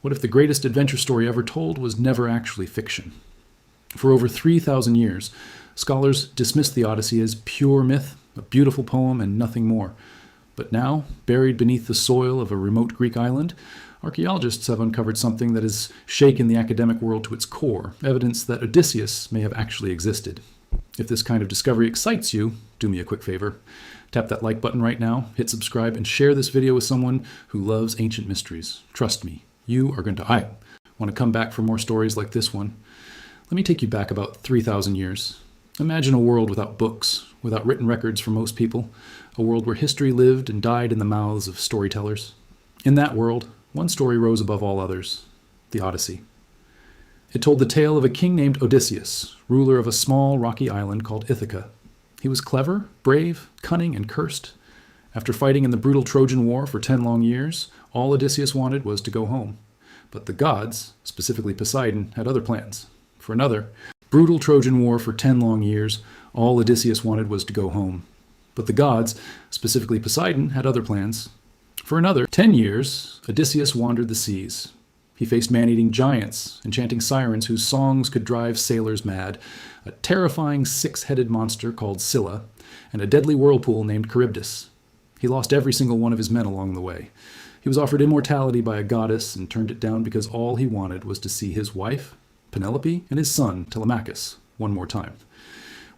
What if the greatest adventure story ever told was never actually fiction? For over 3,000 years, scholars dismissed the Odyssey as pure myth, a beautiful poem, and nothing more. But now, buried beneath the soil of a remote Greek island, archaeologists have uncovered something that has shaken the academic world to its core, evidence that Odysseus may have actually existed. If this kind of discovery excites you, do me a quick favor. Tap that like button right now, hit subscribe, and share this video with someone who loves ancient mysteries. Trust me, you are going to want to come back for more stories like this one. Let me take you back about 3,000 years. Imagine a world without books, without written records for most people, a world where history lived and died in the mouths of storytellers. In that world, one story rose above all others, the Odyssey. It told the tale of a king named Odysseus, ruler of a small rocky island called Ithaca. He was clever, brave, cunning, and cursed. After fighting in the brutal Trojan War for 10 long years, all Odysseus wanted was to go home. But the gods, specifically Poseidon, had other plans. For another brutal Trojan War for 10 long years, all Odysseus wanted was to go home. But the gods, specifically Poseidon, had other plans. For another 10 years, Odysseus wandered the seas. He faced man-eating giants, enchanting sirens whose songs could drive sailors mad, a terrifying six-headed monster called Scylla, and a deadly whirlpool named Charybdis. He lost every single one of his men along the way. He was offered immortality by a goddess and turned it down because all he wanted was to see his wife, Penelope, and his son, Telemachus, one more time.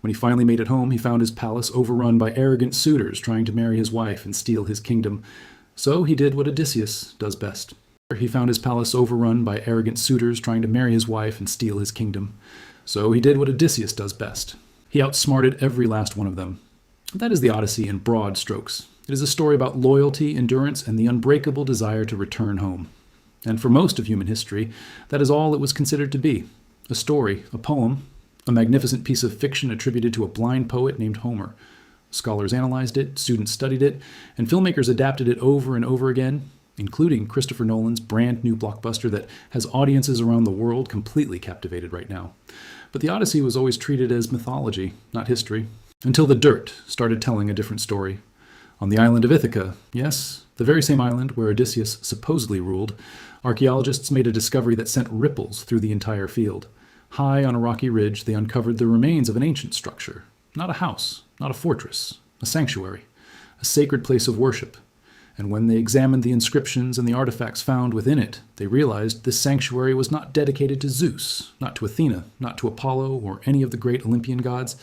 When he finally made it home, he found his palace overrun by arrogant suitors trying to marry his wife and steal his kingdom. So he did what Odysseus does best. He found his palace overrun by arrogant suitors trying to marry his wife and steal his kingdom. So he did what Odysseus does best. He outsmarted every last one of them. That is the Odyssey in broad strokes. It is a story about loyalty, endurance, and the unbreakable desire to return home. And for most of human history, that is all it was considered to be. A story, a poem, a magnificent piece of fiction attributed to a blind poet named Homer. Scholars analyzed it, students studied it, and filmmakers adapted it over and over again, including Christopher Nolan's brand new blockbuster that has audiences around the world completely captivated right now. But the Odyssey was always treated as mythology, not history, until the dirt started telling a different story. On the island of Ithaca, yes, the very same island where Odysseus supposedly ruled, archaeologists made a discovery that sent ripples through the entire field. High on a rocky ridge, they uncovered the remains of an ancient structure. Not a house, not a fortress, a sanctuary, a sacred place of worship. And when they examined the inscriptions and the artifacts found within it, they realized this sanctuary was not dedicated to Zeus, not to Athena, not to Apollo, or any of the great Olympian gods.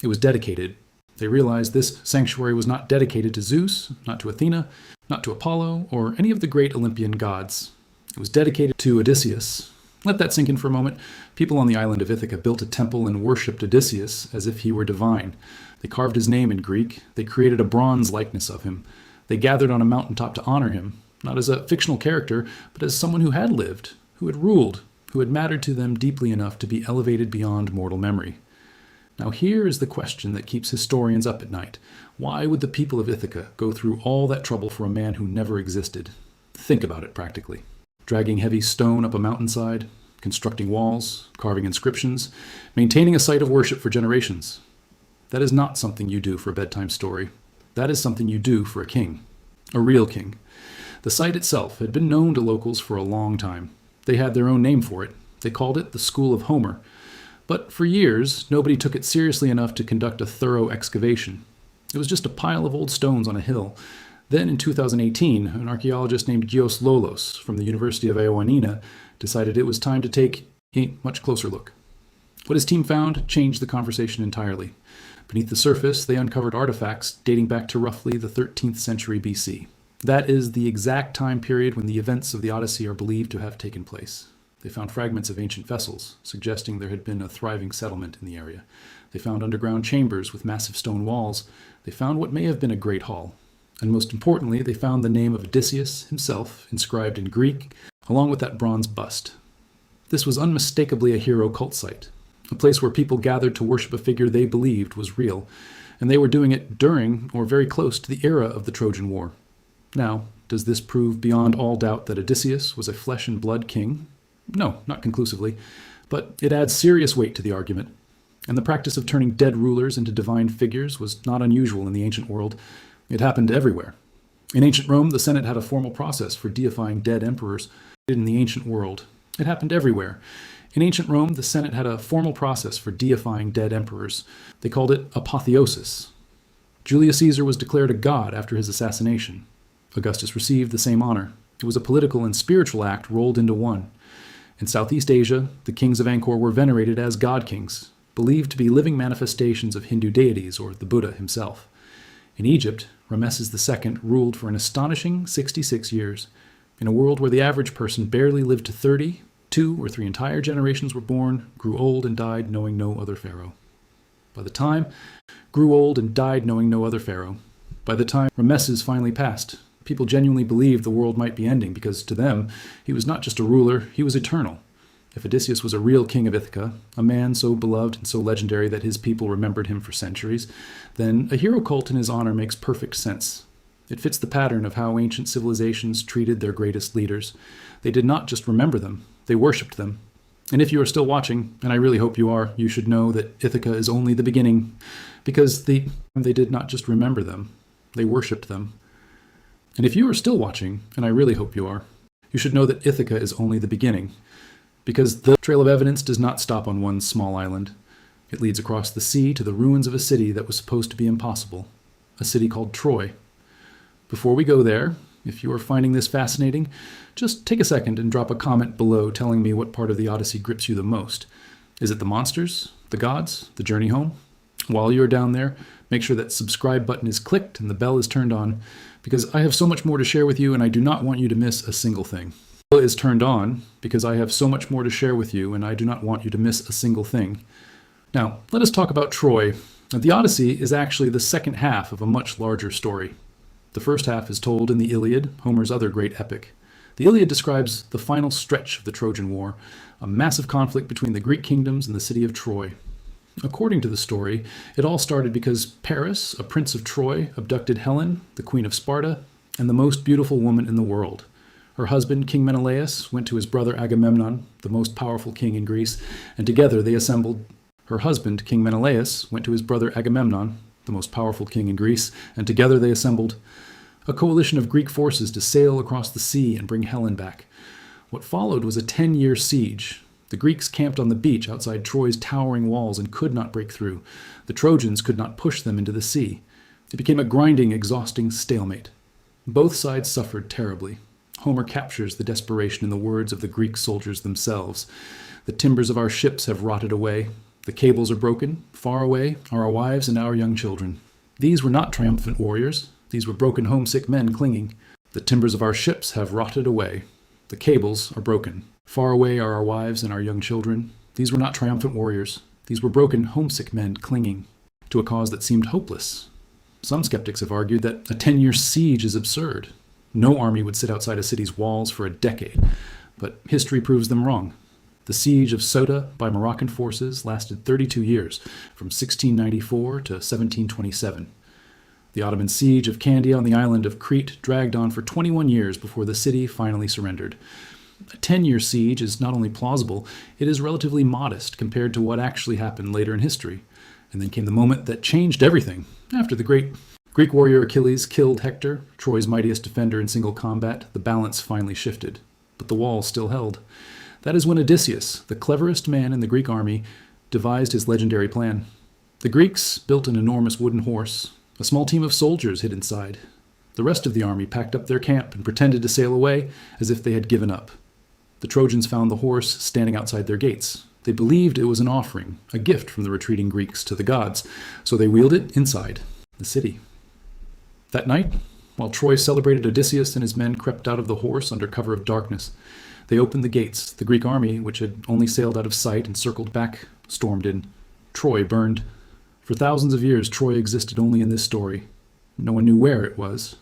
It was dedicated. They realized this sanctuary was not dedicated to Zeus, not to Athena, not to Apollo, or any of the great Olympian gods. It was dedicated to Odysseus. Let that sink in for a moment. People on the island of Ithaca built a temple and worshipped Odysseus as if he were divine. They carved his name in Greek. They created a bronze likeness of him. They gathered on a mountaintop to honor him, not as a fictional character, but as someone who had lived, who had ruled, who had mattered to them deeply enough to be elevated beyond mortal memory. Now here is the question that keeps historians up at night. Why would the people of Ithaca go through all that trouble for a man who never existed? Think about it practically. Dragging heavy stone up a mountainside, constructing walls, carving inscriptions, maintaining a site of worship for generations. That is not something you do for a bedtime story. That is something you do for a king, a real king. The site itself had been known to locals for a long time. They had their own name for it. They called it the School of Homer. But for years, nobody took it seriously enough to conduct a thorough excavation. It was just a pile of old stones on a hill. Then in 2018, an archaeologist named Gios Lolos from the University of Ioannina decided it was time to take a much closer look. What his team found changed the conversation entirely. Beneath the surface, they uncovered artifacts dating back to roughly the 13th century BC. That is the exact time period when the events of the Odyssey are believed to have taken place. They found fragments of ancient vessels, suggesting there had been a thriving settlement in the area. They found underground chambers with massive stone walls. They found what may have been a great hall. And most importantly, they found the name of Odysseus himself inscribed in Greek, along with that bronze bust. This was unmistakably a hero cult site, a place where people gathered to worship a figure they believed was real, and they were doing it during or very close to the era of the Trojan War. Now, does this prove beyond all doubt that Odysseus was a flesh and blood king? No, not conclusively, but it adds serious weight to the argument. And the practice of turning dead rulers into divine figures was not unusual in the ancient world. It happened everywhere. In ancient Rome, the Senate had a formal process for deifying dead emperors. in the ancient world. It happened everywhere. In ancient Rome, the Senate had a formal process for deifying dead emperors. They called it apotheosis. Julius Caesar was declared a god after his assassination. Augustus received the same honor. It was a political and spiritual act rolled into one. In Southeast Asia, the kings of Angkor were venerated as god kings, believed to be living manifestations of Hindu deities or the Buddha himself. In Egypt, Ramesses II ruled for an astonishing 66 years. In a world where the average person barely lived to 30, 2 or 3 entire generations were born, grew old, and died knowing no other pharaoh. By the time Ramesses finally passed, people genuinely believed the world might be ending because, to them, he was not just a ruler, he was eternal. If Odysseus was a real king of Ithaca, a man so beloved and so legendary that his people remembered him for centuries, then a hero cult in his honor makes perfect sense. It fits the pattern of how ancient civilizations treated their greatest leaders. They did not just remember them, they worshipped them. And if you are still watching, and I really hope you are, you should know that Ithaca is only the beginning, because they did not just remember them, they worshipped them. And if you are still watching, and I really hope you are, you should know that Ithaca is only the beginning, because the trail of evidence does not stop on one small island. It leads across the sea to the ruins of a city that was supposed to be impossible, a city called Troy. Before we go there, if you are finding this fascinating, just take a second and drop a comment below telling me what part of the Odyssey grips you the most. Is it the monsters, the gods, the journey home? While you're down there, make sure that subscribe button is clicked and the bell is turned on, because I have so much more to share with you and I do not want you to miss a single thing. The bell is turned on because I have so much more to share with you and I do not want you to miss a single thing. Now, let us talk about Troy. The Odyssey is actually the second half of a much larger story. The first half is told in the Iliad, Homer's other great epic. The Iliad describes the final stretch of the Trojan War, a massive conflict between the Greek kingdoms and the city of Troy. According to the story, it all started because Paris, a prince of Troy, abducted Helen, the queen of Sparta, and the most beautiful woman in the world. Her husband, King Menelaus, went to his brother Agamemnon, the most powerful king in Greece, and together they assembled. Her husband, King Menelaus, went to his brother Agamemnon, the most powerful king in Greece, and together they assembled a coalition of Greek forces to sail across the sea and bring Helen back. What followed was a 10-year siege. The Greeks camped on the beach outside Troy's towering walls and could not break through. The Trojans could not push them into the sea. It became a grinding, exhausting stalemate. Both sides suffered terribly. Homer captures the desperation in the words of the Greek soldiers themselves. The timbers of our ships have rotted away. The cables are broken. Far away are our wives and our young children. These were not triumphant warriors. These were broken, homesick men clinging. The timbers of our ships have rotted away. The cables are broken. Far away are our wives and our young children. These were not triumphant warriors. These were broken, homesick men clinging to a cause that seemed hopeless. Some skeptics have argued that a 10-year siege is absurd. No army would sit outside a city's walls for a decade, but history proves them wrong. The siege of Ceuta by Moroccan forces lasted 32 years, from 1694 to 1727. The Ottoman siege of Candia on the island of Crete dragged on for 21 years before the city finally surrendered. A 10-year siege is not only plausible, it is relatively modest compared to what actually happened later in history. And then came the moment that changed everything. After the great Greek warrior Achilles killed Hector, Troy's mightiest defender in single combat, the balance finally shifted. But the wall still held. That is when Odysseus, the cleverest man in the Greek army, devised his legendary plan. The Greeks built an enormous wooden horse. A small team of soldiers hid inside. The rest of the army packed up their camp and pretended to sail away as if they had given up. The Trojans found the horse standing outside their gates. They believed it was an offering, a gift from the retreating Greeks to the gods, so they wheeled it inside the city. That night, while Troy celebrated, Odysseus and his men crept out of the horse under cover of darkness. They opened the gates. The Greek army, which had only sailed out of sight and circled back, stormed in. Troy burned. For thousands of years, Troy existed only in this story. No one knew where it was.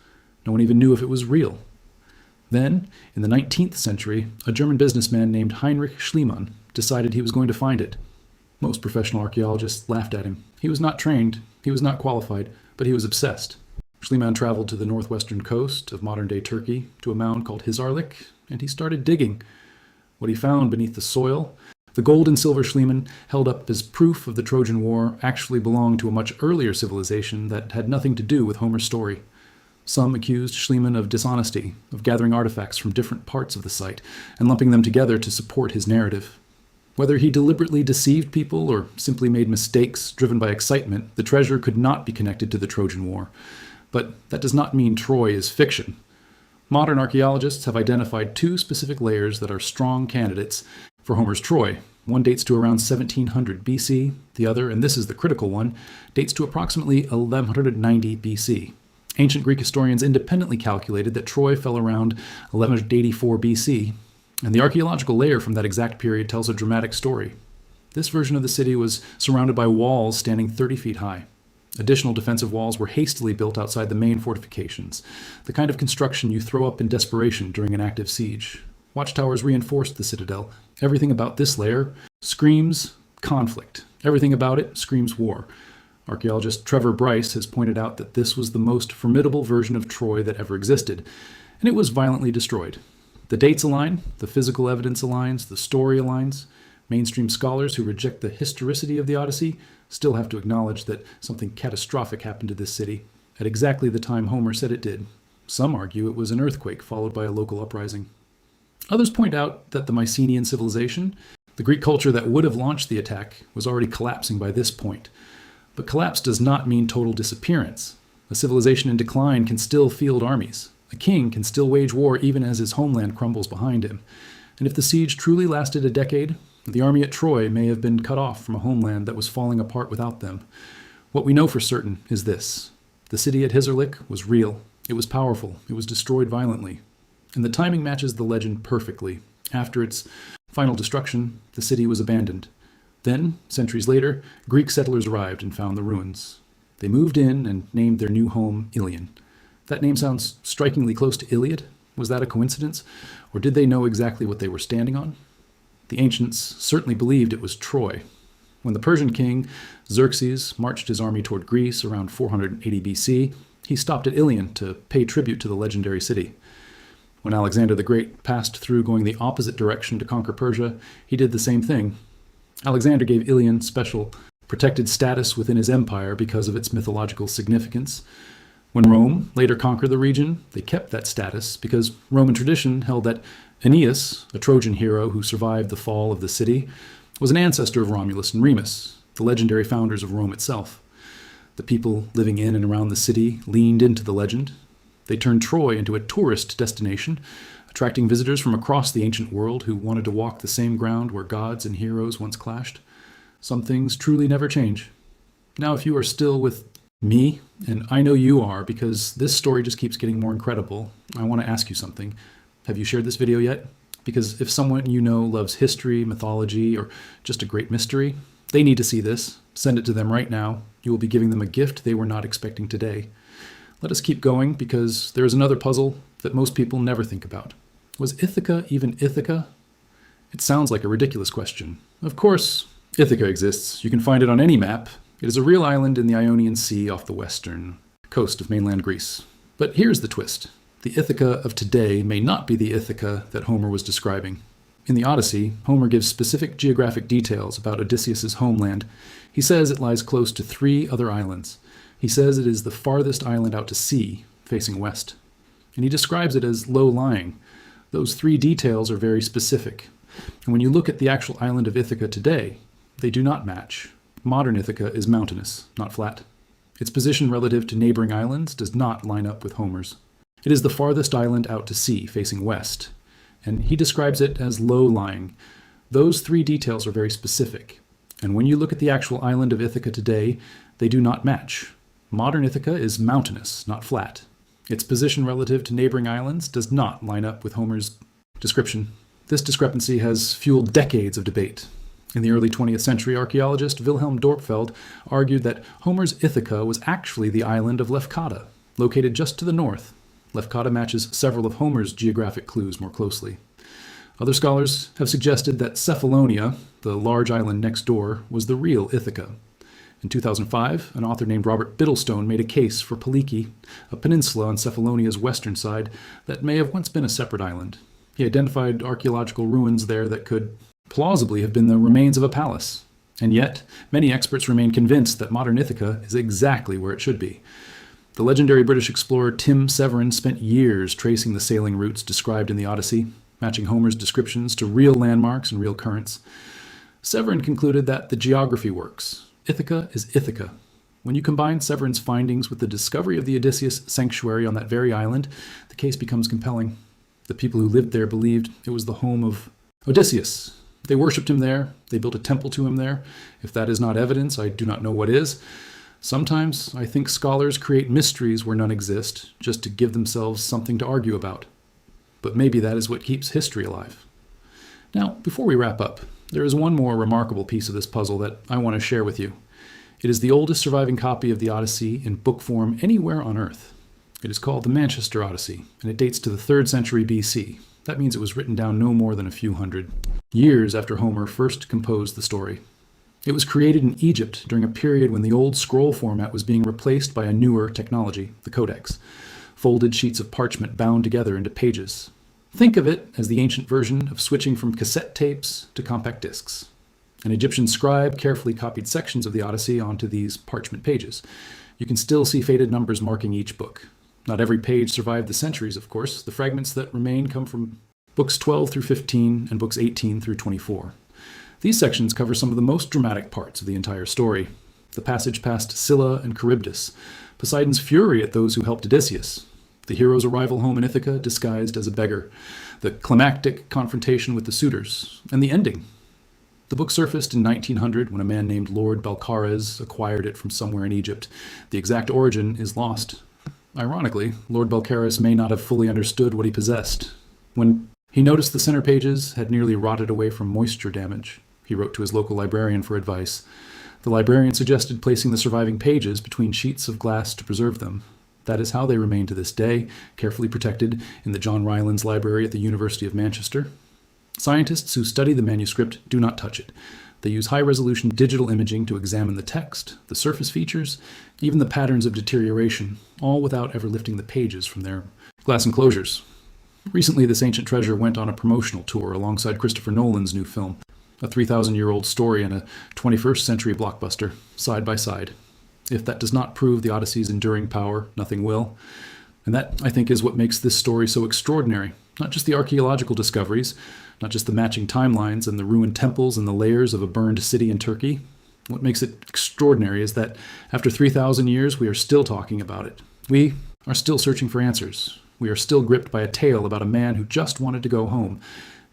No one even knew if it was real. Then, in the 19th century, a German businessman named Heinrich Schliemann decided he was going to find it. Most professional archaeologists laughed at him. He was not trained, he was not qualified, but he was obsessed. Schliemann traveled to the northwestern coast of modern-day Turkey, to a mound called Hisarlik, and he started digging. What he found beneath the soil, the gold and silver Schliemann held up as proof of the Trojan War, actually belonged to a much earlier civilization that had nothing to do with Homer's story. Some accused Schliemann of dishonesty, of gathering artifacts from different parts of the site and lumping them together to support his narrative. Whether he deliberately deceived people or simply made mistakes driven by excitement, the treasure could not be connected to the Trojan War. But that does not mean Troy is fiction. Modern archaeologists have identified two specific layers that are strong candidates for Homer's Troy. One dates to around 1700 BC, the other, and this is the critical one, dates to approximately 1190 BC. Ancient Greek historians independently calculated that Troy fell around 1184 BC, and the archaeological layer from that exact period tells a dramatic story. This version of the city was surrounded by walls standing 30 feet high. Additional defensive walls were hastily built outside the main fortifications, the kind of construction you throw up in desperation during an active siege. Watchtowers reinforced the citadel. Everything about this layer screams conflict. Everything about it screams war. Archaeologist Trevor Bryce has pointed out that this was the most formidable version of Troy that ever existed, and it was violently destroyed. The dates align, the physical evidence aligns, the story aligns. Mainstream scholars who reject the historicity of the Odyssey still have to acknowledge that something catastrophic happened to this city at exactly the time Homer said it did. Some argue it was an earthquake followed by a local uprising. Others point out that the Mycenaean civilization, the Greek culture that would have launched the attack, was already collapsing by this point. But collapse does not mean total disappearance. A civilization in decline can still field armies. A king can still wage war even as his homeland crumbles behind him. And if the siege truly lasted a decade, the army at Troy may have been cut off from a homeland that was falling apart without them. What we know for certain is this. The city at Hisarlik was real. It was powerful. It was destroyed violently. And the timing matches the legend perfectly. After its final destruction, the city was abandoned. Then, centuries later, Greek settlers arrived and found the ruins. They moved in and named their new home Ilion. That name sounds strikingly close to Iliad. Was that a coincidence? Or did they know exactly what they were standing on? The ancients certainly believed it was Troy. When the Persian king Xerxes marched his army toward Greece around 480 BC, he stopped at Ilion to pay tribute to the legendary city. When Alexander the Great passed through going the opposite direction to conquer Persia, he did the same thing. Alexander gave Ilion special protected status within his empire because of its mythological significance. When Rome later conquered the region, they kept that status because Roman tradition held that Aeneas, a Trojan hero who survived the fall of the city, was an ancestor of Romulus and Remus, the legendary founders of Rome itself. The people living in and around the city leaned into the legend. They turned Troy into a tourist destination, attracting visitors from across the ancient world who wanted to walk the same ground where gods and heroes once clashed. Some things truly never change. Now, if you are still with me, and I know you are because this story just keeps getting more incredible, I want to ask you something. Have you shared this video yet? Because if someone you know loves history, mythology, or just a great mystery, they need to see this. Send it to them right now. You will be giving them a gift they were not expecting today. Let us keep going because there is another puzzle that most people never think about. Was Ithaca even Ithaca? It sounds like a ridiculous question. Of course, Ithaca exists. You can find it on any map. It is a real island in the Ionian Sea off the western coast of mainland Greece. But here's the twist. The Ithaca of today may not be the Ithaca that Homer was describing. In the Odyssey, Homer gives specific geographic details about Odysseus' homeland. He says it lies close to 3 other islands. He says it is the farthest island out to sea, facing west. And he describes it as low-lying. Those 3 details are very specific. And when you look at the actual island of Ithaca today, they do not match. Modern Ithaca is mountainous, not flat. Its position relative to neighboring islands does not line up with Homer's. It is the farthest island out to sea, facing west, and he describes it as low-lying. Those 3 details are very specific, and when you look at the actual island of Ithaca today, they do not match. Modern Ithaca is mountainous, not flat. Its position relative to neighboring islands does not line up with Homer's description. This discrepancy has fueled decades of debate. In the early 20th century, archaeologist Wilhelm Dorpfeld argued that Homer's Ithaca was actually the island of Lefkada, located just to the north. Lefkada matches several of Homer's geographic clues more closely. Other scholars have suggested that Cephalonia, the large island next door, was the real Ithaca. In 2005, an author named Robert Bittlestone made a case for Paliki, a peninsula on Cephalonia's western side that may have once been a separate island. He identified archaeological ruins there that could plausibly have been the remains of a palace. And yet, many experts remain convinced that modern Ithaca is exactly where it should be. The legendary British explorer Tim Severin spent years tracing the sailing routes described in the Odyssey, matching Homer's descriptions to real landmarks and real currents. Severin concluded that the geography works. Ithaca is Ithaca. When you combine Severin's findings with the discovery of the Odysseus sanctuary on that very island, the case becomes compelling. The people who lived there believed it was the home of Odysseus. They worshipped him there. They built a temple to him there. If that is not evidence, I do not know what is. Sometimes I think scholars create mysteries where none exist, just to give themselves something to argue about. But maybe that is what keeps history alive. Now, before we wrap up, there is one more remarkable piece of this puzzle that I want to share with you. It is the oldest surviving copy of the Odyssey in book form anywhere on Earth. It is called the Manchester Odyssey, and it dates to the 3rd century BC. That means it was written down no more than a few hundred years after Homer first composed the story. It was created in Egypt during a period when the old scroll format was being replaced by a newer technology, the codex, folded sheets of parchment bound together into pages. Think of it as the ancient version of switching from cassette tapes to compact discs. An Egyptian scribe carefully copied sections of the Odyssey onto these parchment pages. You can still see faded numbers marking each book. Not every page survived the centuries, of course. The fragments that remain come from books 12 through 15 and books 18 through 24. These sections cover some of the most dramatic parts of the entire story. The passage past Scylla and Charybdis, Poseidon's fury at those who helped Odysseus, the hero's arrival home in Ithaca disguised as a beggar, the climactic confrontation with the suitors, and the ending. The book surfaced in 1900 when a man named Lord Balcarres acquired it from somewhere in Egypt. The exact origin is lost. Ironically, Lord Balcarres may not have fully understood what he possessed. When he noticed the center pages had nearly rotted away from moisture damage, he wrote to his local librarian for advice. The librarian suggested placing the surviving pages between sheets of glass to preserve them. That is how they remain to this day, carefully protected in the John Rylands Library at the University of Manchester. Scientists who study the manuscript do not touch it. They use high-resolution digital imaging to examine the text, the surface features, even the patterns of deterioration, all without ever lifting the pages from their glass enclosures. Recently, this ancient treasure went on a promotional tour alongside Christopher Nolan's new film, a 3,000-year-old story and a 21st century blockbuster, side by side. If that does not prove the Odyssey's enduring power, nothing will. And that, I think, is what makes this story so extraordinary. Not just the archaeological discoveries, not just the matching timelines and the ruined temples and the layers of a burned city in Turkey. What makes it extraordinary is that after 3,000 years, we are still talking about it. We are still searching for answers. We are still gripped by a tale about a man who just wanted to go home.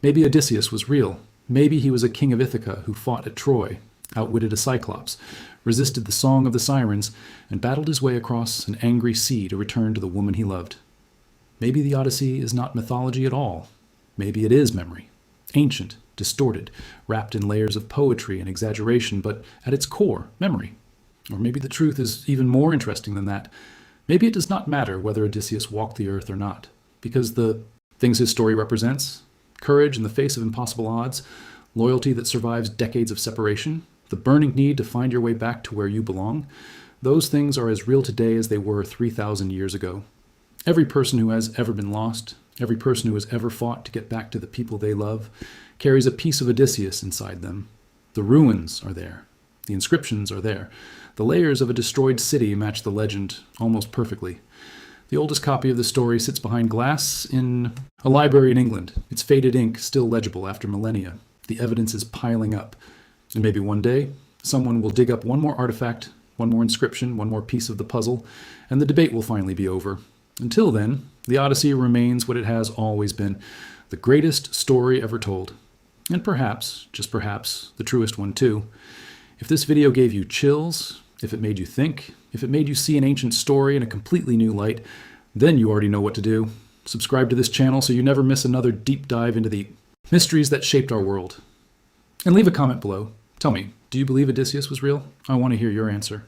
Maybe Odysseus was real. Maybe he was a king of Ithaca who fought at Troy, outwitted a cyclops, resisted the song of the sirens, and battled his way across an angry sea to return to the woman he loved. Maybe the Odyssey is not mythology at all. Maybe it is memory. Ancient, distorted, wrapped in layers of poetry and exaggeration, but at its core, memory. Or maybe the truth is even more interesting than that. Maybe it does not matter whether Odysseus walked the earth or not, because the things his story represents, courage in the face of impossible odds, loyalty that survives decades of separation, the burning need to find your way back to where you belong, those things are as real today as they were 3,000 years ago. Every person who has ever been lost, every person who has ever fought to get back to the people they love, carries a piece of Odysseus inside them. The ruins are there. The inscriptions are there. The layers of a destroyed city match the legend almost perfectly. The oldest copy of the story sits behind glass in a library in England, its faded ink still legible after millennia. The evidence is piling up. And maybe one day, someone will dig up one more artifact, one more inscription, one more piece of the puzzle, and the debate will finally be over. Until then, the Odyssey remains what it has always been, the greatest story ever told. And perhaps, just perhaps, the truest one too. If this video gave you chills, if it made you think, if it made you see an ancient story in a completely new light, then you already know what to do. Subscribe to this channel so you never miss another deep dive into the mysteries that shaped our world. And leave a comment below. Tell me, do you believe Odysseus was real? I want to hear your answer.